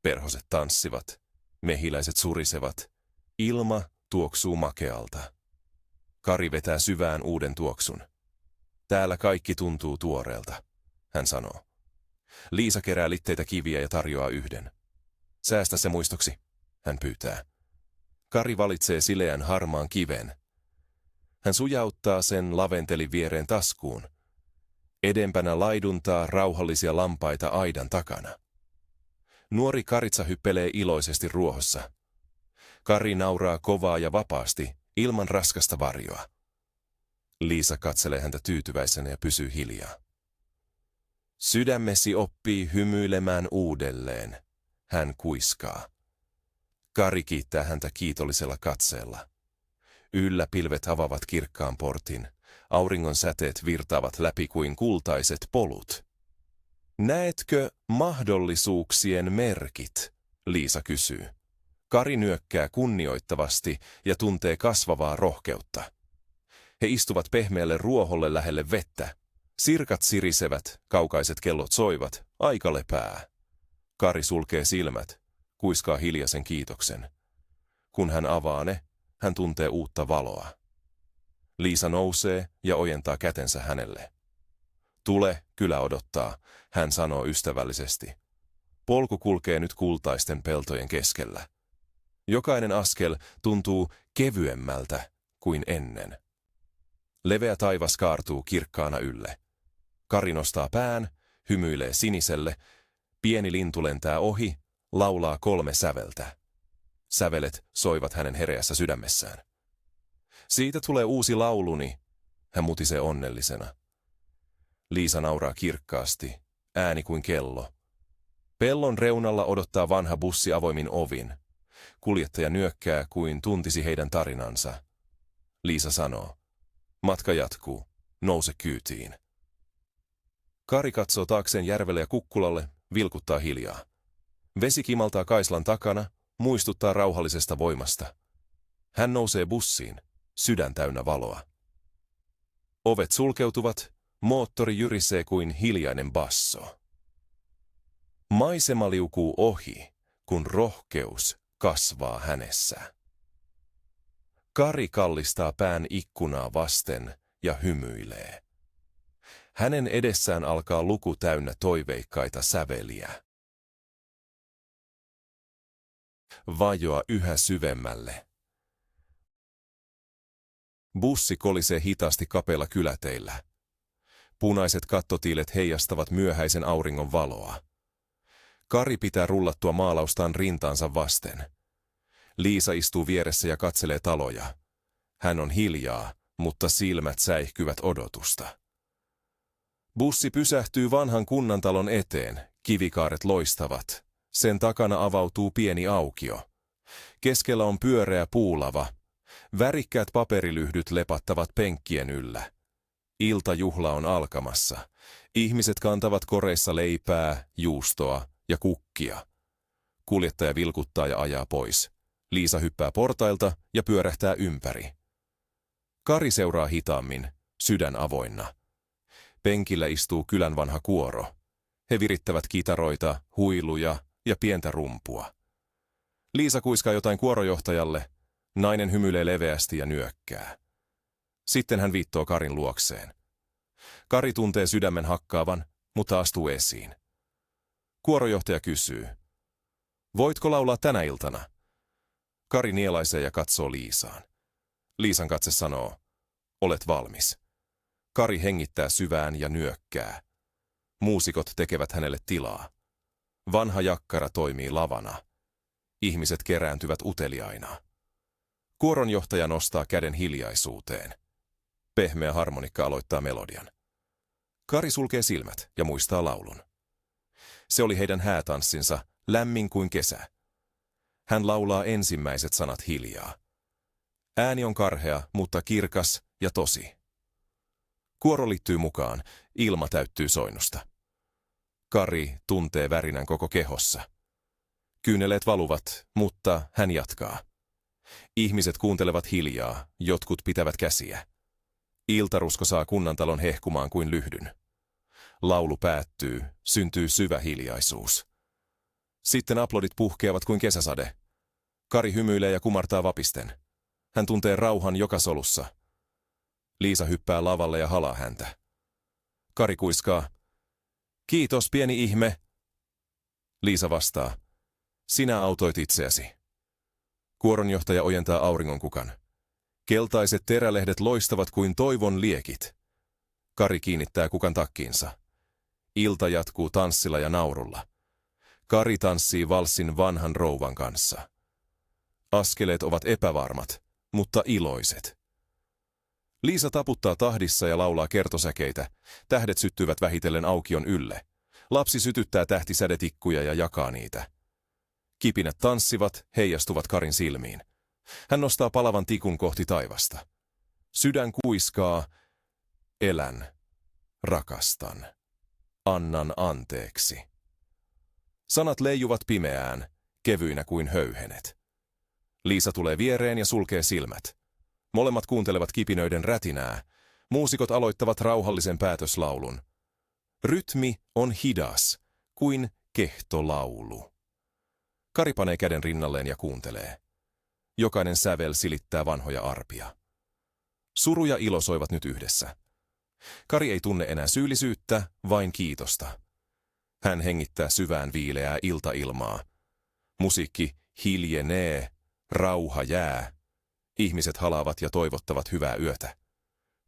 Perhoset tanssivat, mehiläiset surisevat, ilma tuoksuu makealta. Kari vetää syvään uuden tuoksun. Täällä kaikki tuntuu tuoreelta, hän sanoo. Liisa kerää litteitä kiviä ja tarjoaa yhden. Säästä se muistoksi, hän pyytää. Kari valitsee sileän harmaan kiven. Hän sujauttaa sen laventelin viereen taskuun. Edempänä laiduntaa rauhallisia lampaita aidan takana. Nuori karitsa hyppelee iloisesti ruohossa. Kari nauraa kovaa ja vapaasti, ilman raskasta varjoa. Liisa katselee häntä tyytyväisenä ja pysyy hiljaa. Sydämesi oppii hymyilemään uudelleen, hän kuiskaa. Kari kiittää häntä kiitollisella katseella. Yllä pilvet avaavat kirkkaan portin. Auringon säteet virtaavat läpi kuin kultaiset polut. Näetkö mahdollisuuksien merkit? Liisa kysyy. Kari nyökkää kunnioittavasti ja tuntee kasvavaa rohkeutta. He istuvat pehmeälle ruoholle lähelle vettä. Sirkat sirisevät, kaukaiset kellot soivat, aika lepää. Kari sulkee silmät, kuiskaa hiljaisen kiitoksen. Kun hän avaa ne, hän tuntee uutta valoa. Liisa nousee ja ojentaa kätensä hänelle. Tule, kylä odottaa, hän sanoo ystävällisesti. Polku kulkee nyt kultaisten peltojen keskellä. Jokainen askel tuntuu kevyemmältä kuin ennen. Leveä taivas kaartuu kirkkaana ylle. Kari nostaa pään, hymyilee siniselle, pieni lintu lentää ohi, laulaa 3 säveltä. Sävelet soivat hänen hereässä sydämessään. Siitä tulee uusi lauluni, hän mutisee onnellisena. Liisa nauraa kirkkaasti, ääni kuin kello. Pellon reunalla odottaa vanha bussi avoimin ovin. Kuljettaja nyökkää kuin tuntisi heidän tarinansa. Liisa sanoo, matka jatkuu, nouse kyytiin. Kari katsoo taakseen järvelle ja kukkulalle, vilkuttaa hiljaa. Vesi kimaltaa kaislan takana, muistuttaa rauhallisesta voimasta. Hän nousee bussiin, sydän täynnä valoa. Ovet sulkeutuvat, moottori jyrisee kuin hiljainen basso. Maisema liukuu ohi, kun rohkeus kasvaa hänessä. Kari kallistaa pään ikkunaa vasten ja hymyilee. Hänen edessään alkaa luku täynnä toiveikkaita säveliä. Vajoa yhä syvemmälle. Bussi kolisee hitaasti kapeilla kyläteillä. Punaiset kattotiilet heijastavat myöhäisen auringon valoa. Kari pitää rullattua maalaustaan rintaansa vasten. Liisa istuu vieressä ja katselee taloja. Hän on hiljaa, mutta silmät säihkyvät odotusta. Bussi pysähtyy vanhan kunnantalon eteen, kivikaaret loistavat. Sen takana avautuu pieni aukio. Keskellä on pyöreä puulava. Värikkäät paperilyhdyt lepattavat penkkien yllä. Iltajuhla on alkamassa. Ihmiset kantavat koreissa leipää, juustoa ja kukkia. Kuljettaja vilkuttaa ja ajaa pois. Liisa hyppää portailta ja pyörähtää ympäri. Kari seuraa hitaammin, sydän avoinna. Penkillä istuu kylän vanha kuoro. He virittävät kitaroita, huiluja ja pientä rumpua. Liisa kuiskaa jotain kuorojohtajalle. Nainen hymyilee leveästi ja nyökkää. Sitten hän viittoo Karin luokseen. Kari tuntee sydämen hakkaavan, mutta astuu esiin. Kuorojohtaja kysyy, voitko laulaa tänä iltana? Kari nielaisee ja katsoo Liisaan. Liisan katse sanoo, olet valmis. Kari hengittää syvään ja nyökkää. Muusikot tekevät hänelle tilaa. Vanha jakkara toimii lavana. Ihmiset kerääntyvät uteliaina. Kuoronjohtaja nostaa käden hiljaisuuteen. Pehmeä harmonikka aloittaa melodian. Kari sulkee silmät ja muistaa laulun. Se oli heidän häätanssinsa, lämmin kuin kesä. Hän laulaa ensimmäiset sanat hiljaa. Ääni on karhea, mutta kirkas ja tosi. Kuoro liittyy mukaan, ilma täyttyy soinnusta. Kari tuntee värinän koko kehossa. Kyyneleet valuvat, mutta hän jatkaa. Ihmiset kuuntelevat hiljaa, jotkut pitävät käsiä. Iltarusko saa kunnantalon hehkumaan kuin lyhdyn. Laulu päättyy, syntyy syvä hiljaisuus. Sitten aplodit puhkeavat kuin kesäsade. Kari hymyilee ja kumartaa vapisten. Hän tuntee rauhan joka solussa. Liisa hyppää lavalle ja halaa häntä. Kari kuiskaa, kiitos pieni ihme. Liisa vastaa, sinä autoit itseäsi. Kuoronjohtaja ojentaa auringonkukan. Keltaiset terälehdet loistavat kuin toivon liekit. Kari kiinnittää kukan takkiinsa. Ilta jatkuu tanssilla ja naurulla. Kari tanssii valssin vanhan rouvan kanssa. Askeleet ovat epävarmat, mutta iloiset. Liisa taputtaa tahdissa ja laulaa kertosäkeitä. Tähdet syttyvät vähitellen aukion ylle. Lapsi sytyttää tähtisädetikkuja ja jakaa niitä. Kipinät tanssivat, heijastuvat Karin silmiin. Hän nostaa palavan tikun kohti taivasta. Sydän kuiskaa, elän, rakastan, annan anteeksi. Sanat leijuvat pimeään, kevyinä kuin höyhenet. Liisa tulee viereen ja sulkee silmät. Molemmat kuuntelevat kipinöiden rätinää. Muusikot aloittavat rauhallisen päätöslaulun. Rytmi on hidas, kuin kehtolaulu. Kari panee käden rinnalleen ja kuuntelee. Jokainen sävel silittää vanhoja arpia. Suru ja ilo soivat nyt yhdessä. Kari ei tunne enää syyllisyyttä, vain kiitosta. Hän hengittää syvään viileää iltailmaa. Musiikki hiljenee, rauha jää. Ihmiset halaavat ja toivottavat hyvää yötä.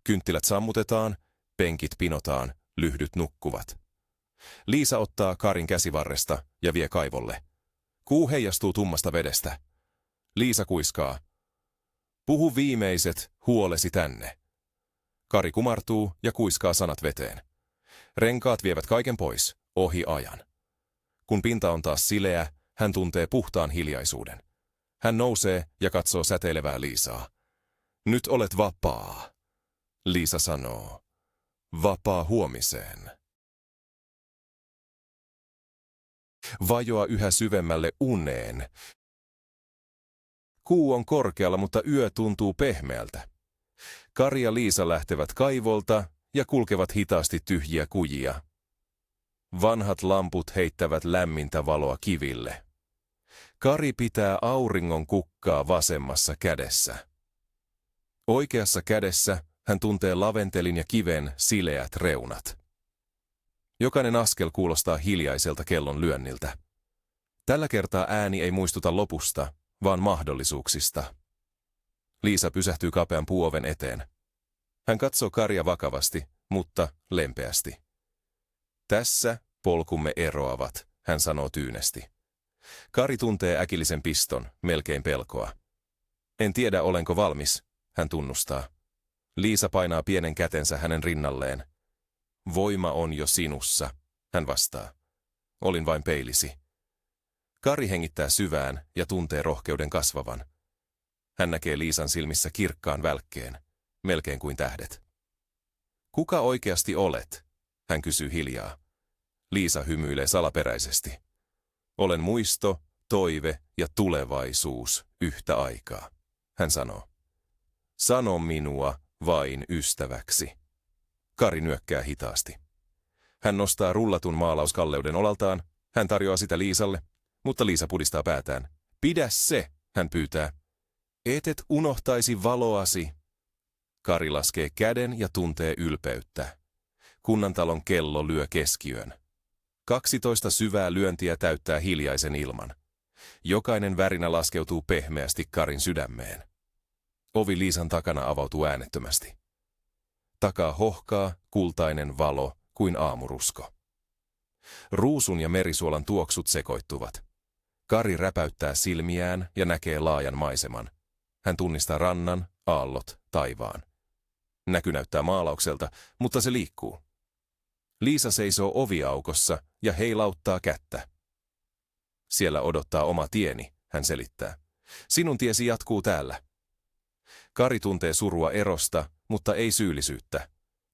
Kynttilät sammutetaan, penkit pinotaan, lyhdyt nukkuvat. Liisa ottaa Karin käsivarresta ja vie kaivolle. Kuu heijastuu tummasta vedestä. Liisa kuiskaa. Puhu viimeiset huolesi tänne. Kari kumartuu ja kuiskaa sanat veteen. Renkaat vievät kaiken pois, ohi ajan. Kun pinta on taas sileä, hän tuntee puhtaan hiljaisuuden. Hän nousee ja katsoo säteilevää Liisaa. Nyt olet vapaa, Liisa sanoo. Vapaa huomiseen. Vajoa yhä syvemmälle uneen. Kuu on korkealla, mutta yö tuntuu pehmeältä. Kari ja Liisa lähtevät kaivolta ja kulkevat hitaasti tyhjiä kujia. Vanhat lamput heittävät lämmintä valoa kiville. Kari pitää auringon kukkaa vasemmassa kädessä. Oikeassa kädessä hän tuntee laventelin ja kiven sileät reunat. Jokainen askel kuulostaa hiljaiselta kellon lyönniltä. Tällä kertaa ääni ei muistuta lopusta, vaan mahdollisuuksista. Liisa pysähtyy kapean puuoven eteen. Hän katsoo Karia vakavasti, mutta lempeästi. Tässä polkumme eroavat, hän sanoo tyynesti. Kari tuntee äkillisen piston, melkein pelkoa. En tiedä, olenko valmis, hän tunnustaa. Liisa painaa pienen kätensä hänen rinnalleen. Voima on jo sinussa, hän vastaa. Olin vain peilisi. Kari hengittää syvään ja tuntee rohkeuden kasvavan. Hän näkee Liisan silmissä kirkkaan välkkeen, melkein kuin tähdet. Kuka oikeasti olet? Hän kysyy hiljaa. Liisa hymyilee salaperäisesti. Olen muisto, toive ja tulevaisuus yhtä aikaa, hän sanoo. Sano minua vain ystäväksi. Kari nyökkää hitaasti. Hän nostaa rullatun maalauskalleuden olaltaan, hän tarjoaa sitä Liisalle, mutta Liisa pudistaa päätään. Pidä se, hän pyytää. Et unohtaisi valoasi. Kari laskee käden ja tuntee ylpeyttä. Kunnantalon kello lyö keskiyön. 12 syvää lyöntiä täyttää hiljaisen ilman. Jokainen värinä laskeutuu pehmeästi Karin sydämeen. Ovi Liisan takana avautuu äänettömästi. Takaa hohkaa kultainen valo kuin aamurusko. Ruusun ja merisuolan tuoksut sekoittuvat. Kari räpäyttää silmiään ja näkee laajan maiseman. Hän tunnistaa rannan, aallot, taivaan. Näky näyttää maalaukselta, mutta se liikkuu. Liisa seisoo oviaukossa ja heilauttaa kättä. Siellä odottaa oma tieni, hän selittää. Sinun tiesi jatkuu täällä. Kari tuntee surua erosta, mutta ei syyllisyyttä.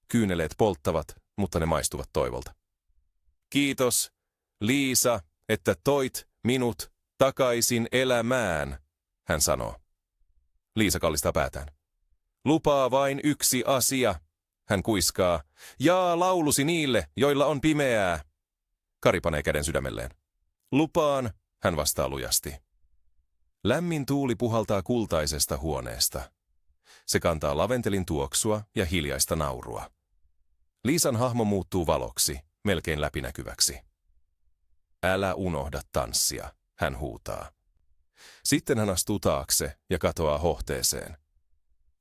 Kyyneleet polttavat, mutta ne maistuvat toivolta. Kiitos, Liisa, että toit minut takaisin elämään, hän sanoo. Liisa kallistaa päätään. Lupaa vain yksi asia, hän kuiskaa. Jaa laulusi niille, joilla on pimeää. Kari panee käden sydämelleen. Lupaan, hän vastaa lujasti. Lämmin tuuli puhaltaa kultaisesta huoneesta. Se kantaa laventelin tuoksua ja hiljaista naurua. Liisan hahmo muuttuu valoksi, melkein läpinäkyväksi. Älä unohda tanssia, hän huutaa. Sitten hän astuu taakse ja katoaa hohteeseen.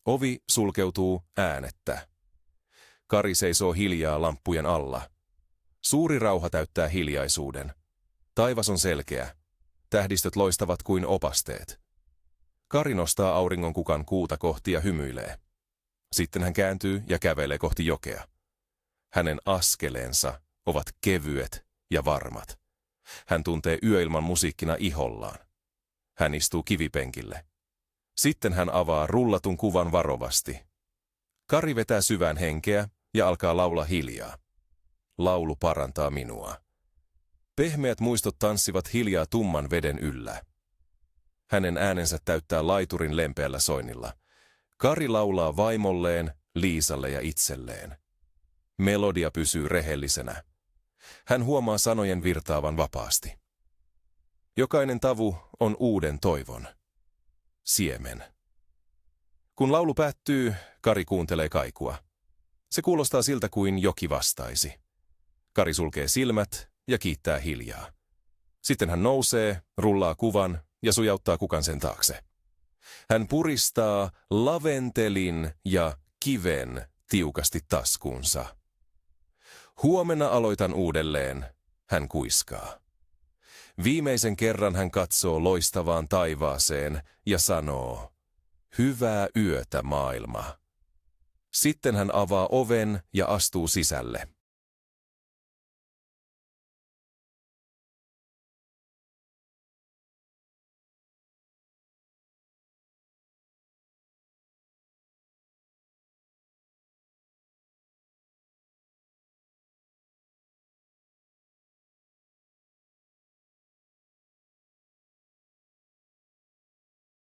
Ovi sulkeutuu äänettä. Kari seisoo hiljaa lamppujen alla. Suuri rauha täyttää hiljaisuuden. Taivas on selkeä. Tähdistöt loistavat kuin opasteet. Kari nostaa auringon kukan kuuta kohti ja hymyilee. Sitten hän kääntyy ja kävelee kohti jokea. Hänen askeleensa ovat kevyet ja varmat. Hän tuntee yöilman musiikkina ihollaan. Hän istuu kivipenkille. Sitten hän avaa rullatun kuvan varovasti. Kari vetää syvään henkeä ja alkaa laulaa hiljaa. Laulu parantaa minua. Pehmeät muistot tanssivat hiljaa tumman veden yllä. Hänen äänensä täyttää laiturin lempeällä soinnilla. Kari laulaa vaimolleen, Liisalle ja itselleen. Melodia pysyy rehellisenä. Hän huomaa sanojen virtaavan vapaasti. Jokainen tavu on uuden toivon. Siemen. Kun laulu päättyy, Kari kuuntelee kaikua. Se kuulostaa siltä kuin joki vastaisi. Kari sulkee silmät ja kiittää hiljaa. Sitten hän nousee, rullaa kuvan ja sujauttaa kukan sen taakse. Hän puristaa laventelin ja kiven tiukasti taskuunsa. Huomenna aloitan uudelleen, hän kuiskaa. Viimeisen kerran hän katsoo loistavaan taivaaseen ja sanoo, hyvää yötä maailma. Sitten hän avaa oven ja astuu sisälle.